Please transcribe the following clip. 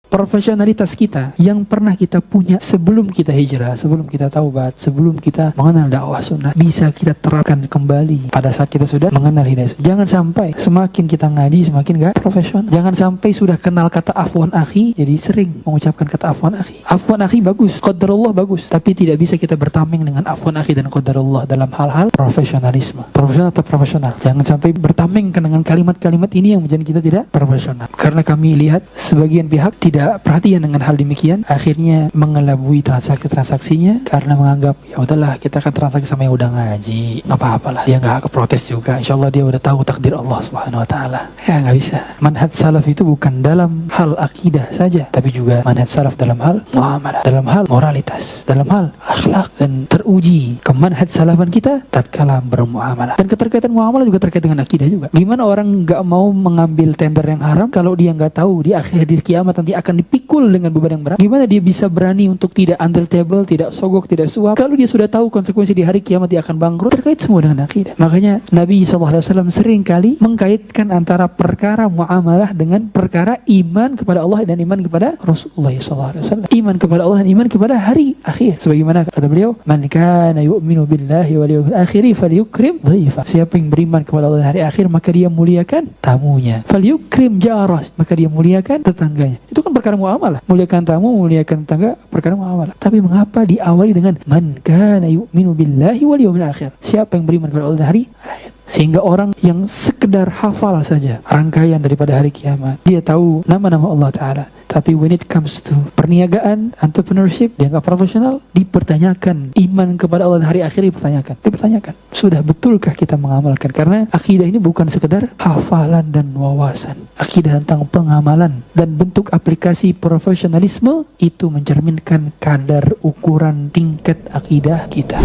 profesionalitas kita yang pernah kita punya sebelum kita hijrah, sebelum kita taubat, sebelum kita mengenal dakwah sunnah, bisa kita terapkan kembali pada saat kita sudah mengenal hidayah. Jangan sampai semakin kita ngaji semakin gak profesional. Jangan sampai sudah kenal kata afwan akhi jadi sering mengucapkan kata afwan akhi. Afwan akhi bagus, qadarullah bagus, tapi tidak bisa kita bertameng dengan afwan akhi dan qadarullah dalam hal-hal profesionalisme. Profesional atau profesional. Jangan sampai bertameng dengan kalimat-kalimat ini yang menjadi kita tidak profesional. Karena kami lihat sebagian pihak tidak perhatian dengan hal demikian, akhirnya mengelabui transaksi-transaksinya karena menganggap ya udahlah kita akan transaksi sama yang udah ngaji, nggak apa-apalah, dia nggak protes juga, insyaallah dia udah tahu takdir Allah Subhanahu Wa Taala. Ya nggak bisa. Manhaj salaf itu bukan dalam hal akidah saja, tapi juga manhaj salaf dalam hal muamalah, dalam hal moralitas, dalam hal akhlak, dan teruji ke manhaj salafan kita tatkala bermuamalah. Dan keterkaitan muamalah juga terkait dengan akidah juga. Gimana orang nggak mau mengambil tender yang haram kalau dia nggak tahu di akhir di kiamat nanti akan dipikul dengan beban yang berat? Gimana dia bisa berani untuk tidak under table, tidak sogok, tidak suap kalau dia sudah tahu konsekuensi di hari kiamat dia akan bangkrut? Terkait semua dengan akidah. Makanya Nabi SAW sering kali mengkaitkan antara perkara muamalah dengan perkara iman kepada Allah dan iman kepada Rasulullah SAW. Iman kepada Allah dan iman kepada hari akhir. Sebagaimana kata beliau, man kana yu'minu billahi wal yawmil akhir falyukrim dhaifa. Siapa yang beriman kepada Allah dan hari akhir maka dia muliakan tamunya. Falyukrim jarah, maka dia muliakan tetangganya. Itu kan perkara muamalah. Muliakan tamu, muliakan tetangga, perkara muamalah. Tapi mengapa diawali dengan man kana yu'minu billahi wal yawmil akhir? Siapa yang beriman kepada Allah dan hari akhir? Sehingga orang yang sekedar hafal saja rangkaian daripada hari kiamat, dia tahu nama-nama Allah Ta'ala, tapi when it comes to perniagaan, entrepreneurship, dia nggak profesional, dipertanyakan. Iman kepada Allah dan hari akhir dipertanyakan. Sudah betulkah kita mengamalkan? Karena akidah ini bukan sekedar hafalan dan wawasan. Akidah tentang pengamalan dan bentuk aplikasi profesionalisme itu mencerminkan kadar ukuran tingkat akidah kita.